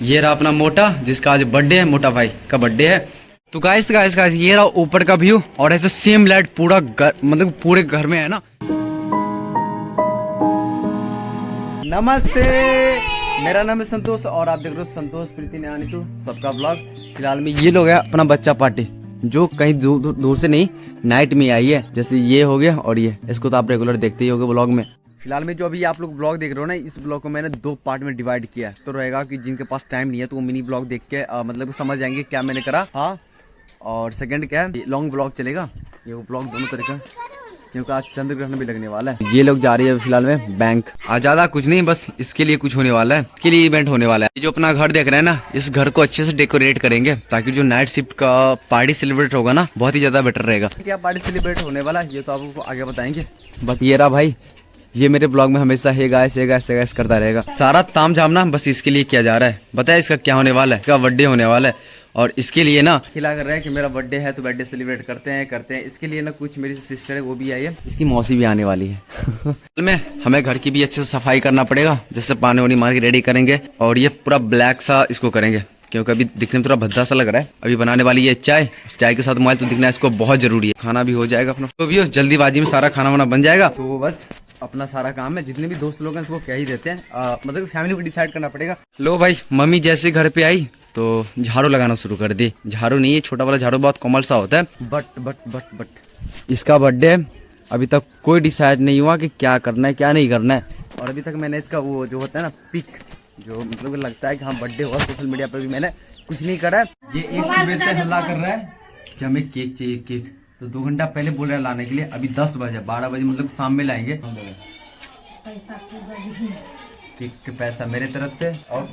ये रहा अपना मोटा, जिसका आज बर्थडे है, मोटा भाई का बर्थडे है। तो गाइस गाइस गाइस ये रहा ऊपर का व्यू, और ऐसे सेम लाइट पूरा घर, मतलब पूरे घर में है ना। नमस्ते, मेरा नाम है संतोष और आप देख रहे हो संतोष प्रीति न्यानीतू सबका ब्लॉग। फिलहाल में ये लोग है अपना बच्चा पार्टी, जो कहीं दूर से नहीं, नाइट में आई है। जैसे ये हो गया और ये, इसको तो आप रेगुलर देखते ही होगे ब्लॉग में। फिलहाल में जो अभी आप लोग ब्लॉग देख रहे हो ना, इस ब्लॉग को मैंने 2 पार्ट में डिवाइड किया है। तो रहेगा कि जिनके पास टाइम नहीं है तो वो मिनी ब्लॉग देख के मतलब समझ जाएंगे क्या मैंने करा। हाँ, और सेकंड क्या है, लॉन्ग ब्लॉग चलेगा। ये वो ब्लॉग दोनों तरह का, क्योंकि आज चंद्र ग्रहण भी लगने वाला है। ये लोग जा रही है फिलहाल में बैंक। आज ज्यादा कुछ नहीं, बस इसके लिए कुछ होने वाला है, इसके लिए इवेंट होने वाला है। जो अपना घर देख रहे हैं ना, इस घर को अच्छे से डेकोरेट करेंगे ताकि जो नाइट शिफ्ट का पार्टी सेलिब्रेट होगा ना, बहुत ही ज्यादा बेटर रहेगा। क्या पार्टी सेलिब्रेट होने वाला है ये तो आपको आगे बताएंगे। बट ये रहा भाई, ये मेरे ब्लॉग में हमेशा हे गाइस करता रहेगा। सारा ताम झाम ना बस इसके लिए किया जा रहा है। बताया इसका क्या होने वाला है, इसका बर्थडे होने वाला है, और इसके लिए ना खिला कर रहे हैं कि मेरा बर्थडे है तो बर्थडे सेलिब्रेट करते हैं। इसके लिए ना कुछ मेरी सिस्टर है वो भी आई है, इसकी मौसी भी आने वाली है। में हमें घर की भी अच्छे से सफाई करना पड़ेगा, जैसे पानी वानी मार के रेडी करेंगे। और ये पूरा ब्लैक सा इसको करेंगे, क्योंकि अभी दिखने में थोड़ा भद्दा सा लग रहा है। अभी बनाने वाली है चाय, चाय के साथ मोबाइल तो दिखना इसको बहुत जरूरी है। खाना भी हो जाएगा अपना, तो भी जल्दीबाजी में सारा खाना वाना बन जाएगा। तो बस अपना सारा काम है, जितने भी दोस्त लोग हैं उसको क्या ही देते हैं, मतलब फैमिली को डिसाइड करना पड़ेगा। लो भाई, मम्मी जैसे घर पे आई तो झाड़ू लगाना शुरू कर दी। झाड़ू नहीं है, छोटा वाला झाड़ू बहुत कोमल सा होता है। बट इसका बर्थडे है, अभी तक कोई डिसाइड नहीं हुआ कि क्या करना है क्या नहीं करना है। और अभी तक मैंने इसका वो जो होता है ना पिक, जो मतलब लगता है कि हाँ बर्थडे हुआ, सोशल मीडिया पे भी मैंने कुछ नहीं करा है। ये एक सुबह से हल्ला कर रहा है कि हमें केक चाहिए केक, तो 2 घंटा पहले बोल रहा है लाने के लिए। अभी 10 बजे 12 बजे मतलब शाम में लाएंगे। केक के पैसा मेरे तरफ से, और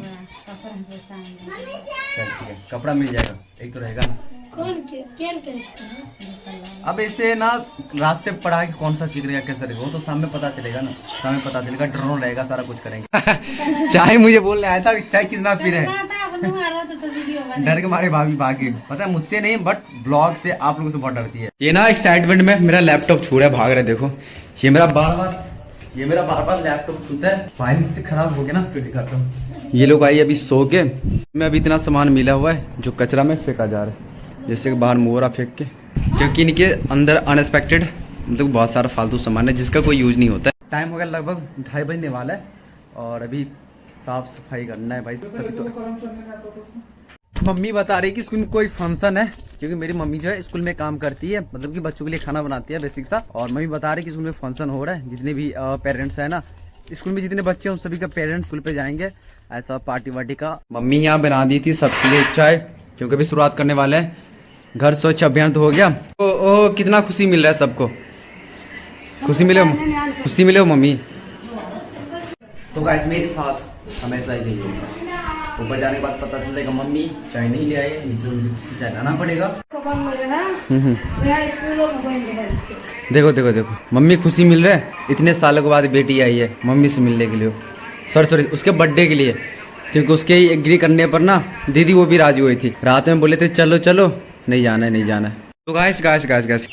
ठीक है कपड़ा मिल जाएगा, एक तो रहेगा ना। अब इसे ना रात से पढ़ा कि कौन सा केक रहेगा कैसा रहेगा, वो तो सामने पता चलेगा ना, सामने पता चलेगा। ड्रोन रहेगा, सारा कुछ करेंगे। चाय मुझे बोलने आया था चाय कितना पी रहे हैं, डर के मारे भाभी भागे। पता है मुझसे नहीं, बट ब्लॉग से आप लोगों से बहुत डरती है। ये ना एक्साइटमेंट में मेरा लैपटॉप छू रहा है, भाग रहा है। देखो ये मेरा बार बार लैपटॉप छूता है। भाई मुझसे खराब हो गया ना, फिर दिखाता हूँ। ये लोग आई अभी सो के, मैं अभी इतना सामान मिला हुआ है जो कचरा में फेंका जा रहा है, जैसे कि बाहर मोरा फेंक के, क्योंकि इनके अंदर अनएक्सपेक्टेड मतलब बहुत सारा फालतू सामान है जिसका कोई यूज नहीं होता है। टाइम हो गया लगभग 2:30 बजने वाला है, और अभी साफ सफाई करना है भाई। मम्मी बता रही कि स्कूल में कोई फंक्शन है, क्योंकि मेरी मम्मी जो है स्कूल में काम करती है, मतलब कि बच्चों के लिए खाना बनाती है बेसिक सा। और मम्मी बता रही कि स्कूल में फंक्शन हो रहा है, जितने भी पेरेंट्स है ना स्कूल में, जितने बच्चे हैं उन सभी का पेरेंट्स स्कूल पे जाएंगे, ऐसा पार्टी वार्टी का। मम्मी यहाँ बना दी थी सबके लिए चाय, क्योंकि अभी शुरुआत करने वाले हैं। घर स्वच्छ अभियान तो हो गया। ओ कितना खुशी मिल रहा है सबको, खुशी मिले मम्मी। तो गाइस मेरे साथ हमेशा ही यही होगा, ऊपर जाने के बाद पता चलेगा मम्मी चाय नहीं ले आई, नीचे मुझे चाय लाना पड़ेगा। देखो मम्मी खुशी मिल रहा है, इतने सालों के बाद बेटी आई है मम्मी से मिलने के लिए। सॉरी उसके बर्थडे के लिए, क्योंकि उसके एग्री करने पर ना दीदी वो भी राजी हुई थी। रात में बोले थे चलो नहीं जाना है। तो गाइस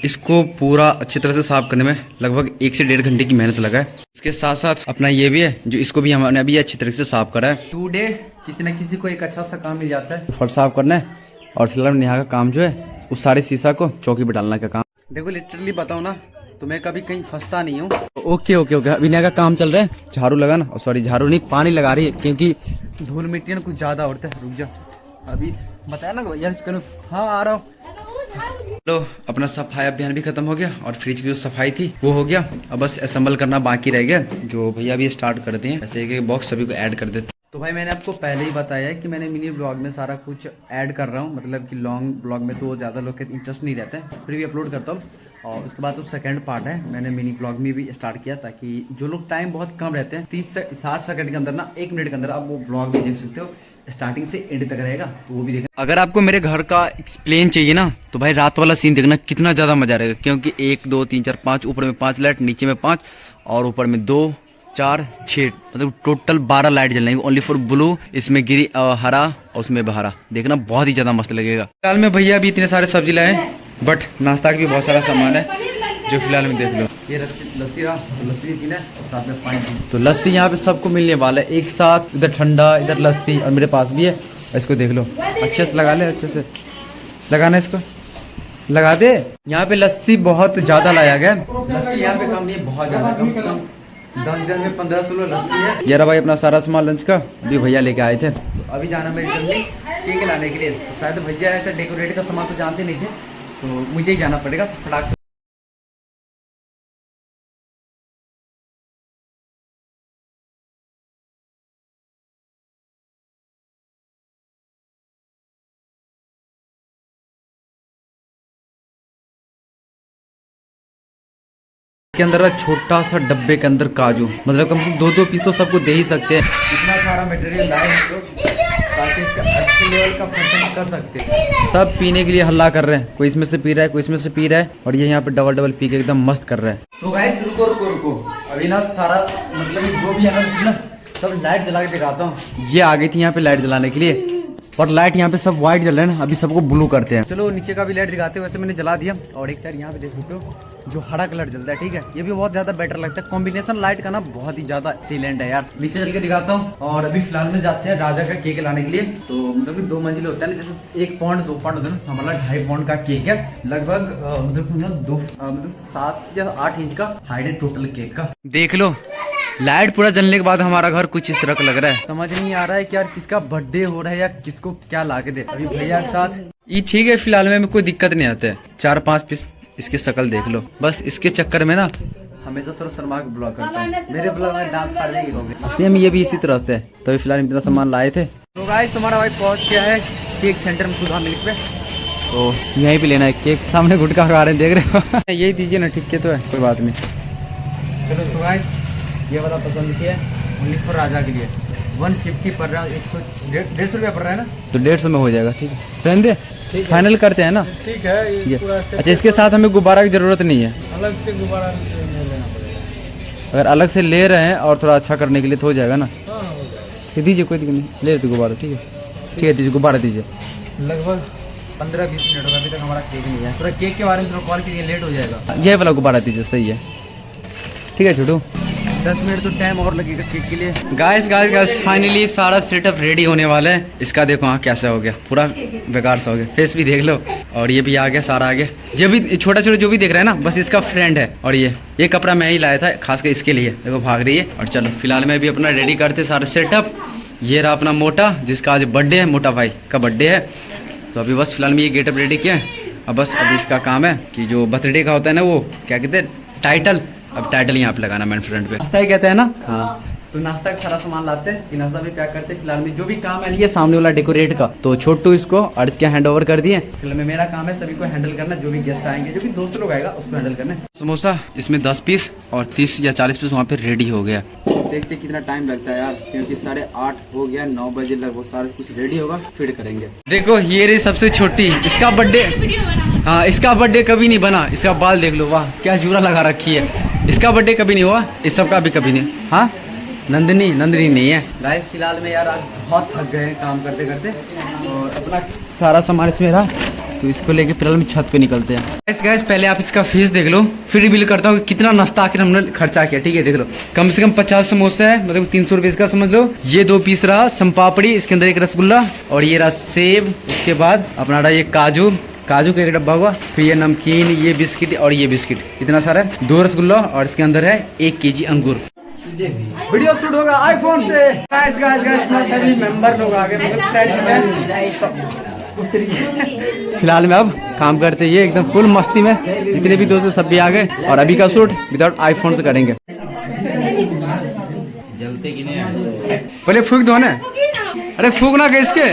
इसको पूरा अच्छी तरह से साफ करने में लगभग 1 से 1.5 घंटे की मेहनत लगा है। इसके साथ साथ अपना ये भी है, जो इसको भी हमने अभी अच्छी तरह से साफ करा है। टुडे किसी न किसी को एक अच्छा सा काम मिल जाता है, फर्श साफ करना है। और फिलहाल नेहा का काम जो है उस सारे शीशा को चौकी पे डालने का काम। देखो लिटरली बताऊँ ना तो मैं कभी कहीं फंसता नहीं हूँ। ओके अभी नेहा का काम चल रहा है, झाड़ू लगाना, सॉरी झाड़ू नहीं पानी लगा रही है, क्योंकि धूल मिट्टी ना कुछ ज्यादा उड़ता है। रुक जा, अभी बताया ना भैया। हाँ आ रहा हूँ। लो अपना सफाई अभियान भी खत्म हो गया, और फ्रिज की जो सफाई थी वो हो गया। अब बस असेंबल करना बाकी रह गया, जो भैया भी स्टार्ट कर दिए। ऐसे एक बॉक्स सभी को ऐड कर देते। तो भाई मैंने आपको पहले ही बताया है कि मैंने मिनी ब्लॉग में सारा कुछ ऐड कर रहा हूँ, मतलब कि लॉन्ग ब्लॉग में तो ज़्यादा लोग के इंटरेस्ट नहीं रहता है, फिर भी अपलोड करता हूँ। और उसके बाद तो सेकंड पार्ट है, मैंने मिनी ब्लॉग में भी स्टार्ट किया, ताकि जो लोग टाइम बहुत कम रहते हैं 30 से 60 सेकंड के अंदर ना 1 मिनट के अंदर आप वो ब्लॉग भी देख सकते हो, स्टार्टिंग से एंड तक रहेगा, तो वो भी देखना। अगर आपको मेरे घर का एक्सप्लेन चाहिए ना तो भाई रात वाला सीन देखना, कितना ज़्यादा मजा रहेगा। क्योंकि 1 2 3 4 5 ऊपर में 5 लाइट, नीचे में 5 और ऊपर में 2 4 6 मतलब टोटल 12 लाइट जलेंगे ओनली फॉर ब्लू। इसमें गिरी हरा और उसमें हरा, देखना बहुत ही ज़्यादा मस्त लगेगा। फिलहाल में भैया अभी इतने सारे सब्जी लाए, बट नाश्ता का भी बहुत सारा सामान है। जो फिलहाल में देख लो। ये लस्सी रहा, तो लस्सी भी पीना और साथ में पानी पीना। तो लस्सी यहाँ पे सबको मिलने वाला है एक साथ, इधर ठंडा इधर लस्सी, और मेरे पास भी है। इसको देख लो, अच्छे से लगा ले, अच्छे से लगाना, इसको लगा दे। यहाँ पे लस्सी बहुत ज़्यादा लाया गया, लस्सी यहाँ पे कम नहीं है, बहुत ज़्यादा, कम से कम 10 जन में 15-16 लस्सी है। यार भाई अपना सारा सामान लंच का अभी भैया लेके आए थे, तो अभी जाना मेरे जल्दी केक लाने के लिए। तो शायद भैया ऐसा डेकोरेट का सामान तो जानते नहीं थे, तो मुझे ही जाना पड़ेगा फटाक से। के अंदर छोटा सा डब्बे के अंदर काजू, मतलब कम से कम 2-2 पीस तो सबको दे ही सकते हैं। इतना सारा मटेरियल लाए हम लोग ताकि अच्छे लेवल का फंक्शन कर सकते हैं। सब पीने के लिए हल्ला कर रहे हैं, कोई इसमें से पी रहा है, कोई इसमें से पी रहा है, और ये यहाँ पे डबल पी के एकदम मस्त कर रहा है। तो गाइस रुको रुको रुको, अभी ना सारा मतलब जो भी है ना सब लाइट जला के दिखाता हूँ। ये आ गई थी यहाँ पे लाइट जलाने के लिए, और लाइट यहाँ पे सब व्हाइट जल रहे हैं ना, अभी सबको ब्लू करते हैं। चलो नीचे का भी लाइट दिखाते हैं, वैसे मैंने जला दिया। और एक साइड यहाँ पे देख सकते हो जो हरा कलर जलता है, ठीक है, ये भी बहुत ज्यादा बेटर लगता है। कॉम्बिनेशन लाइट का ना बहुत ही ज्यादा एक्सीलेंट है यार। नीचे चल के दिखाता हूँ। और अभी फिलहाल में जाते हैं राजा का केक लाने के लिए। तो मतलब कि 2 मंजिल होता है ना, जैसे 1 पाउंड 2 पाउंड होता है ना, हमारा 2.5 पाउंड का केक है लगभग, मतलब 7 या 8 इंच का हाइट है टोटल केक का। देख लो लाइट पूरा जलने के बाद हमारा घर कुछ इस तरह का लग रहा है। समझ नहीं आ रहा है कि यार किसका बर्थडे हो रहा है या किसको क्या ला के दे। अभी भैया के साथ ये ठीक है, फिलहाल में कोई दिक्कत नहीं आता है। 4-5 पीस इसकी शक्ल देख लो, बस इसके चक्कर में ना हमेशा थोड़ा शर्मा के ब्लॉग करता हूँ। मेरे ब्लॉग में डांस फाड़ देगी। सेम ये भी इसी तरह से है। तो अभी फिलहाल इतना सामान लाए थे। तो गाइस तुम्हारा भाई पहुंच गया है केक सेंटर में, सुधा मिल्क पे। तो यहीं पे लेना है केक। सामने गुटखा खा रहे हैं, देख रहे हो। यही दीजिए ना, ठीक है, तो है कोई बात नहीं। चलो सो गाइस ये वाला पसंद किया है, ओनली फॉर राजा के लिए 150 पड़ रहा है, 150 रुपया पड़ रहा है ना, तो 150 में हो जाएगा। ठीक है, रहने दे, फाइनल करते हैं ना। ठीक है ये पूरा। अच्छा इसके साथ हमें गुब्बारा की जरूरत नहीं है, अलग से गुब्बारा नहीं लेना पड़ेगा। अगर अलग से ले रहे हैं और थोड़ा अच्छा करने के लिए तो हो जाएगा ना। तो दीजिए, कोई दिक्कत नहीं, ले लेते गुब्बारा। ठीक है ठीक है, दीजिए गुब्बारा दीजिए। लगभग 15-20 मिनट होगा, अभी तक हमारा केक नहीं है। थोड़ा केक के बारे में थोड़ा कॉल कीजिए, लेट हो जाएगा। ये वाला गुब्बारा दीजिए, सही है। ठीक है छोटू, 10 मिनट तो टाइम और लगेगा केक के लिए। गाइस फाइनली सारा सेटअप रेडी होने वाला है। इसका देखो हाँ कैसा हो गया, पूरा बेकार सा हो गया। फेस भी देख लो, और ये भी आ गया, सारा आ गया। जो भी छोटा जो भी देख रहा है ना, बस इसका फ्रेंड है। और ये कपड़ा मैं ही लाया था खास कर इसके लिए, देखो भाग रही है। और चलो फिलहाल में भी अपना रेडी करते सारा सेटअप। ये रहा अपना मोटा, जिसका आज बर्थडे है, मोटा भाई का बर्थडे है। तो अभी बस फिलहाल में ये गेटअप रेडी किया है। अब बस अभी इसका काम है कि जो बर्थडे का होता है ना, वो क्या कहते हैं, टाइटल। अब टाइटल यहाँ पे लगाना मेन फ्रंट पे। नाश्ता ही कहते हैं ना। हाँ तो नाश्ता का सारा सामान लाते हैं, कि नाश्ता भी पैक करते हैं। फिलहाल में जो भी काम है ये सामने वाला डेकोरेट का, तो छोटू इसको और इसके हैंड ओवर कर दिए। फिलहाल में मेरा काम है सभी को हैंडल करना, जो भी गेस्ट आएंगे, जो भी दोस्त लोग आएगा उसको हैंडल करना। समोसा इसमें 10 पीस और 30 या 40 पीस वहाँ पे रेडी हो गया। देखते कितना टाइम लगता है यार, क्योंकि 8:30 हो गया, 9 बजे लगभग सारा कुछ रेडी होगा, फिर करेंगे। देखो ये रही सबसे छोटी, इसका बर्थडे। हाँ इसका बर्थडे कभी नहीं बना। इसका बाल देख लो, वाह क्या जूरा लगा रखी है। इसका बर्थडे कभी नहीं हुआ, इस सब का भी कभी नहीं। हाँ नंदिनी नहीं है। गाइस फिलहाल में यार आज बहुत थक गए हैं काम करते करते, और अपना सारा सामान इसमें रहा, तो इसको लेके फिलहाल में छत पे निकलते हैं। गाइस पहले आप इसका फीस देख लो, फिर रिवील करता हूँ कि कितना नाश्ता आखिर हमने खर्चा किया। ठीक है देख लो, कम से कम 50 समोसा है, मतलब 300 रुपये इसका समझ लो। ये 2 पीस रहा संपापड़ी, इसके अंदर एक रसगुल्ला, और ये रहा सेब। उसके बाद अपना रहा ये काजू का एक डब्बा हुआ, फिर ये नमकीन, ये बिस्किट और ये बिस्किट, इतना सारा है। 2 रसगुल्ला, और इसके अंदर है 1 केजी अंगूर। वीडियो शूट होगा आईफोन से। गाइस सभी मेंबर लोग आ गए, मतलब फ्रेंड्स में। फिलहाल में अब काम करते ये एकदम फुल मस्ती में, जितने भी दोस्त सब भी आ गए। और अभी का शूट विदाउट आईफोन से करेंगे। जलते कि नहीं, पहले फूक दो ना। अरे फूक ना इसके।